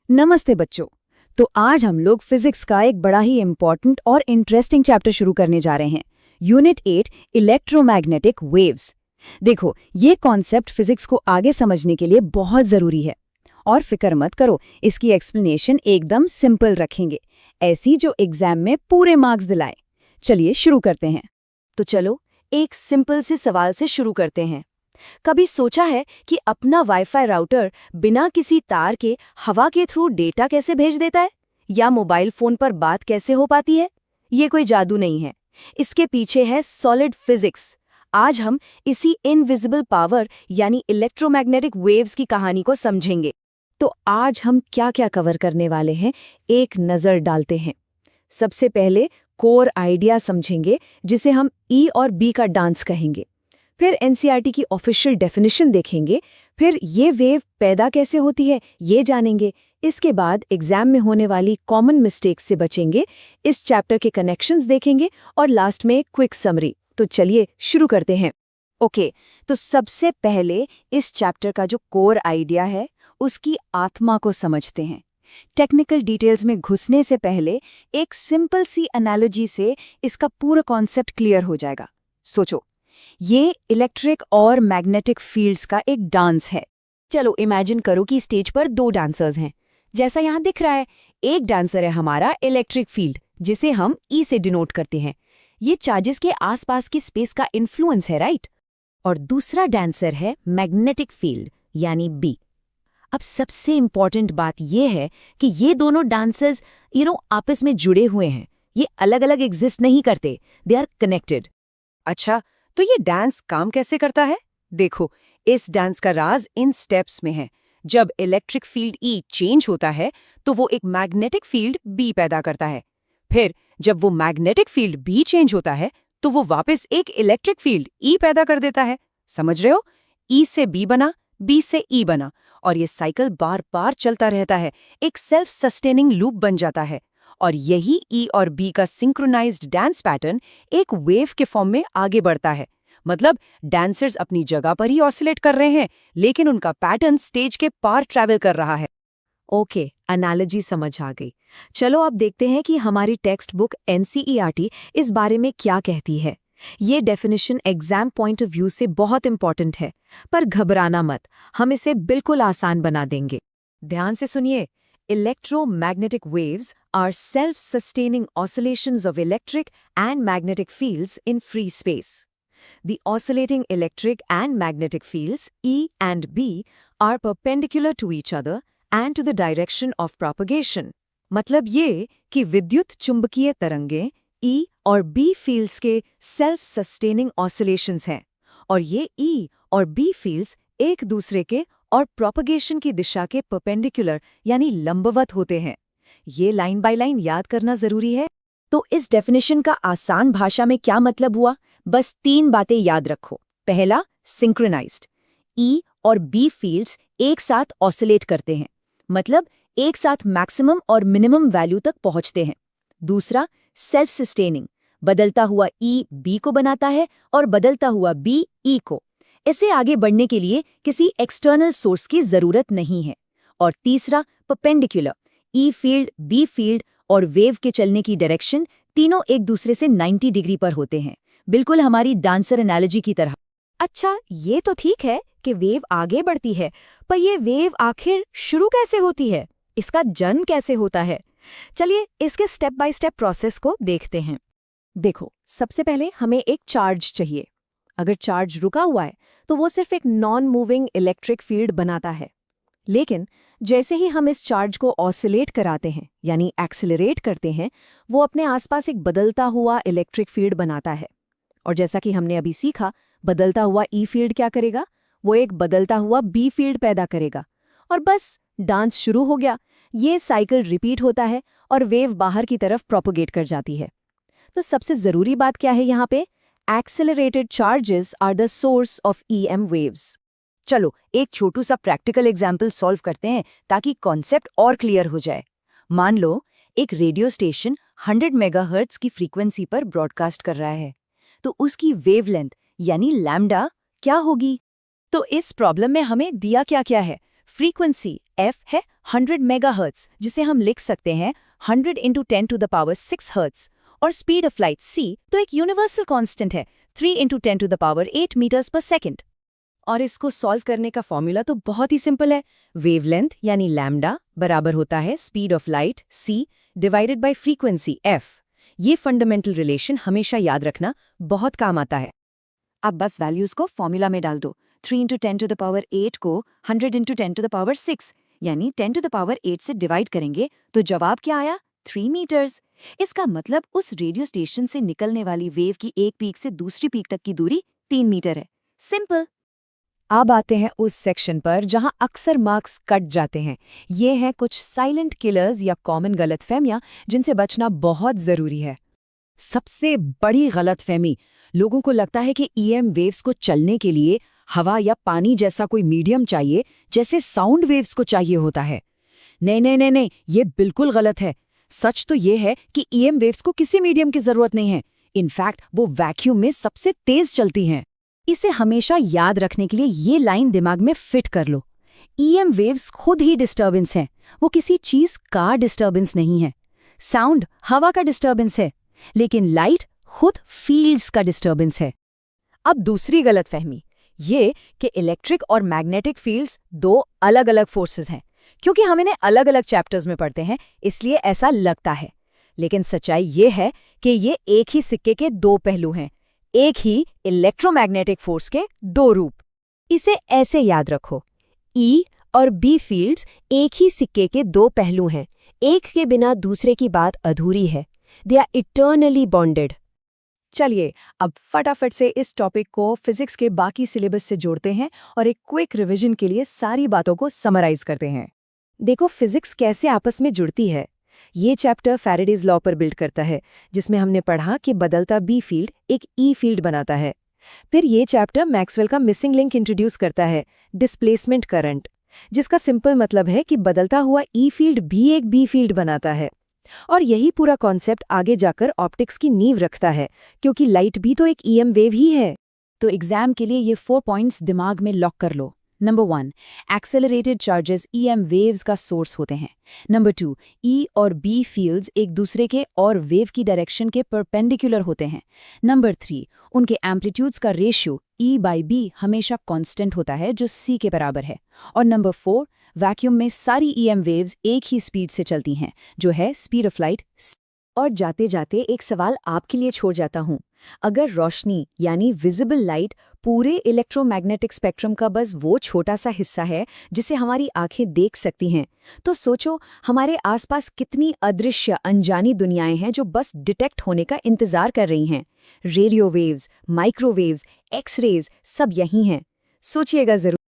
नमस्ते बच्चों। तो आज हम लोग फिजिक्स का एक बड़ा ही इम्पोर्टेंट और इंटरेस्टिंग चैप्टर शुरू करने जा रहे हैं। Unit 8 electromagnetic waves. देखो, ये कॉन्सेप्ट फिजिक्स को आगे समझने के लिए बहुत ज़रूरी है। और फिक्र मत करो, इसकी एक्सप्लेनेशन एकदम सिंपल रखेंगे, ऐसी जो एग्जाम में पूरे मार्क्स दिलाए। चलिए शुरू करते हैं। तो चलो एक सिंपल से सवाल से शुरू करते हैं। कभी सोचा है कि अपना वाईफाई राउटर बिना किसी तार के हवा के थ्रू डेटा कैसे भेज देता है, या मोबाइल फोन पर बात कैसे हो पाती है? ये कोई जादू नहीं है, इसके पीछे है सॉलिड फिजिक्स। आज हम इसी इनविजिबल पावर यानी इलेक्ट्रोमैग्नेटिक वेव्स की कहानी को समझेंगे। तो आज हम क्या क्या कवर करने वाले हैं, एक नज़र डालते हैं। सबसे पहले कोर आइडिया समझेंगे, जिसे हम ई और बी का डांस कहेंगे। फिर एनसीईआरटी की ऑफिशियल डेफिनेशन देखेंगे। फिर ये वेव पैदा कैसे होती है ये जानेंगे। इसके बाद एग्जाम में होने वाली कॉमन मिस्टेक्स से बचेंगे, इस चैप्टर के कनेक्शंस देखेंगे और लास्ट में क्विक समरी। तो चलिए शुरू करते हैं। ओके, तो सबसे पहले इस चैप्टर का जो कोर आइडिया है उसकी आत्मा को समझते हैं। टेक्निकल डिटेल्स में घुसने से पहले एक सिंपल सी एनालॉजी से इसका पूरा कॉन्सेप्ट क्लियर हो जाएगा। सोचो, ये इलेक्ट्रिक और मैग्नेटिक फील्ड्स का एक डांस है। चलो इमेजिन करो कि स्टेज पर दो डांसर्स हैं, जैसा यहाँ दिख रहा है। एक डांसर है हमारा इलेक्ट्रिक फील्ड, जिसे हम ई से डिनोट करते हैं। ये चार्जेस के आसपास की स्पेस का इन्फ्लुएंस है, राइट? और दूसरा डांसर है मैग्नेटिक फील्ड यानी बी। अब सबसे इंपॉर्टेंट बात यह है कि ये दोनों डांसर्स आपस में जुड़े हुए हैं। ये अलग अलग एग्जिस्ट नहीं करते, दे आर कनेक्टेड। अच्छा, तो ये डांस काम कैसे करता है? देखो, इस डांस का राज इन स्टेप्स में है। जब इलेक्ट्रिक फील्ड ई चेंज होता है तो वो एक मैग्नेटिक फील्ड बी पैदा करता है। फिर जब वो मैग्नेटिक फील्ड बी चेंज होता है तो वो वापस एक इलेक्ट्रिक फील्ड ई पैदा कर देता है। समझ रहे हो? ई से बी बना, बी से ई बना, और ये साइकिल बार बार चलता रहता है, एक सेल्फ सस्टेनिंग लूप बन जाता है। और यही ई और बी का सिंक्रोनाइज्ड डांस पैटर्न एक वेव के फॉर्म में आगे बढ़ता है। मतलब डांसर्स अपनी जगह पर ही ऑसिलेट कर रहे हैं, लेकिन उनका पैटर्न स्टेज के पार ट्रैवल कर रहा है। ओके, एनालॉजी समझ आ गई। चलो अब देखते हैं कि हमारी टेक्स्ट बुक एनसीईआरटी इस बारे में क्या कहती है। ये definition exam point of view से बहुत इंपॉर्टेंट है, पर घबराना मत, हम इसे बिल्कुल आसान बना देंगे। ध्यान से सुनिए। Electromagnetic waves are self-sustaining oscillations of electric and magnetic fields in free space. The oscillating electric and magnetic fields, E and B, are perpendicular to each other and to the direction of propagation. मतलब ये कि विद्युत चुंबकीय तरंगें E और B fields के self-sustaining oscillations हैं, और ये E और B fields एक दूसरे के और प्रोपगेशन की दिशा के परपेंडिकुलर यानी लंबवत होते हैं। ये लाइन बाय लाइन याद करना जरूरी है। तो इस डेफिनेशन का आसान भाषा में क्या मतलब हुआ? बस 3 बातें याद रखो। पहला, सिंक्रोनाइज्ड। ई और बी फील्ड्स एक साथ ऑसिलेट करते हैं, मतलब एक साथ मैक्सिमम और मिनिमम वैल्यू तक पहुंचते हैं। दूसरा, सेल्फ सस्टेनिंग। बदलता हुआ ई बी को बनाता है और बदलता हुआ बी ई को। इसे आगे बढ़ने के लिए किसी एक्सटर्नल सोर्स की जरूरत नहीं है। और तीसरा, परपेंडिकुलर। ई फील्ड, बी फील्ड और वेव के चलने की डायरेक्शन तीनों एक दूसरे से 90 डिग्री पर होते हैं, बिल्कुल हमारी डांसर एनालॉजी की तरह। अच्छा, ये तो ठीक है कि वेव आगे बढ़ती है, पर ये वेव आखिर शुरू कैसे होती है? इसका जन्म कैसे होता है? चलिए इसके स्टेप बाय स्टेप प्रोसेस को देखते हैं। देखो, सबसे पहले हमें एक चार्ज चाहिए। अगर चार्ज रुका हुआ है तो वो सिर्फ एक नॉन मूविंग इलेक्ट्रिक फील्ड बनाता है। लेकिन जैसे ही हम इस चार्ज को ऑसिलेट कराते हैं यानी एक्सेलरेट करते हैं, वो अपने आसपास एक बदलता हुआ इलेक्ट्रिक फील्ड बनाता है। और जैसा कि हमने अभी सीखा, बदलता हुआ ई फील्ड क्या करेगा? वो एक बदलता हुआ बी फील्ड पैदा करेगा, और बस डांस शुरू हो गया। ये साइकिल रिपीट होता है और वेव बाहर की तरफ प्रोपोगेट कर जाती है। तो सबसे जरूरी बात क्या है यहाँ पे? Accelerated charges are the source of EM waves. चलो एक छोटू सा प्रैक्टिकल एग्जाम्पल सॉल्व करते हैं ताकि कॉन्सेप्ट और क्लियर हो जाए। मान लो एक रेडियो स्टेशन 100 मेगाहर्ट्ज की फ्रीक्वेंसी पर ब्रॉडकास्ट कर रहा है, तो उसकी वेवलेंथ यानी लैम्डा क्या होगी? तो इस प्रॉब्लम में हमें दिया क्या क्या है? फ्रीक्वेंसी f है 100 मेगाहर्ट्ज, जिसे हम लिख सकते हैं 100 × 10⁶ हर्ट्ज, और स्पीड ऑफ लाइट c तो एक यूनिवर्सल कांस्टेंट है 3 × 10⁸ मीटर्स पर सेकंड। और इसको सॉल्व करने का फॉर्मूला तो बहुत ही सिंपल है। वेवलेंथ यानी लैम्डा बराबर होता है speed of light c divided by frequency f। ये फंडामेंटल रिलेशन हमेशा याद रखना बहुत काम आता है। अब बस वैल्यूज को फॉर्मूला में डाल दो। 3 × 10⁸ को 100 × 10⁶ यानी 10⁸ से डिवाइड करेंगे तो जवाब क्या आया? 3 मीटर्स। इसका मतलब उस रेडियो स्टेशन से निकलने वाली वेव की एक पीक से दूसरी पीक तक की दूरी 3 मीटर है। सिंपल। अब आते हैं उस सेक्शन पर जहां अक्सर मार्क्स कट जाते हैं। ये हैं कुछ साइलेंट किलर्स या कॉमन गलतफहमियां जिनसे बचना बहुत जरूरी है। सबसे बड़ी गलतफहमी, लोगों को लगता है कि ईएम वेव्स को चलने के लिए हवा या पानी जैसा कोई मीडियम चाहिए, जैसे साउंड वेव्स को चाहिए होता है। नहीं, ये बिल्कुल गलत है। सच तो ये है कि ईएम वेव्स को किसी मीडियम की जरूरत नहीं है। इनफैक्ट वो वैक्यूम में सबसे तेज चलती हैं। इसे हमेशा याद रखने के लिए ये लाइन दिमाग में फिट कर लो। ईएम वेव्स खुद ही डिस्टर्बेंस हैं, वो किसी चीज का डिस्टर्बेंस नहीं है। साउंड हवा का डिस्टर्बेंस है, लेकिन लाइट खुद फील्ड्स का डिस्टर्बेंस है। अब दूसरी गलतफहमी ये कि इलेक्ट्रिक और मैग्नेटिक फील्ड्स दो अलग अलग फोर्सेस हैं। क्योंकि हम इन्हें अलग अलग चैप्टर्स में पढ़ते हैं, इसलिए ऐसा लगता है। लेकिन सच्चाई ये है कि ये एक ही सिक्के के दो पहलू हैं, एक ही इलेक्ट्रोमैग्नेटिक फोर्स के दो रूप। इसे ऐसे याद रखो, E और B फील्ड्स एक ही सिक्के के दो पहलू हैं। एक के बिना दूसरे की बात अधूरी है। They are eternally bonded. चलिए अब फटाफट से इस टॉपिक को फिजिक्स के बाकी सिलेबस से जोड़ते हैं और एक क्विक रिवीजन के लिए सारी बातों को समराइज करते हैं। देखो फिजिक्स कैसे आपस में जुड़ती है। ये चैप्टर फैराडेज लॉ पर बिल्ड करता है, जिसमें हमने पढ़ा कि बदलता बी फील्ड एक ई फील्ड बनाता है। फिर ये चैप्टर मैक्सवेल का मिसिंग लिंक इंट्रोड्यूस करता है, डिस्प्लेसमेंट करंट, जिसका सिंपल मतलब है कि बदलता हुआ ई फील्ड भी एक बी फील्ड बनाता है। और यही पूरा कॉन्सेप्ट आगे जाकर ऑप्टिक्स की नींव रखता है, क्योंकि लाइट भी तो एक ईएम वेव ही है। तो एग्जाम के लिए ये 4 पॉइंट्स दिमाग में लॉक कर लो। Number 1, accelerated charges EM waves का सोर्स होते हैं। नंबर 2, ई और बी फील्ड्स एक दूसरे के और वेव की डायरेक्शन के परपेंडिकुलर होते हैं। नंबर 3, उनके एम्पलीट्यूड्स का रेशियो E/B हमेशा कांस्टेंट होता है, जो C के बराबर है। और नंबर 4, वैक्यूम में सारी ईएम वेव्स एक ही स्पीड से चलती हैं, जो है स्पीड ऑफ लाइट। और जाते जाते एक सवाल आपके लिए छोड़ जाता हूँ। अगर रोशनी यानी विजिबल लाइट पूरे इलेक्ट्रोमैग्नेटिक स्पेक्ट्रम का बस वो छोटा सा हिस्सा है जिसे हमारी आंखें देख सकती हैं, तो सोचो हमारे आसपास कितनी अदृश्य अनजानी दुनियाएं हैं जो बस डिटेक्ट होने का इंतजार कर रही हैं। रेडियो वेव्स, माइक्रोवेव्स, एक्स-रेज सब यही हैं। सोचिएगा जरूर।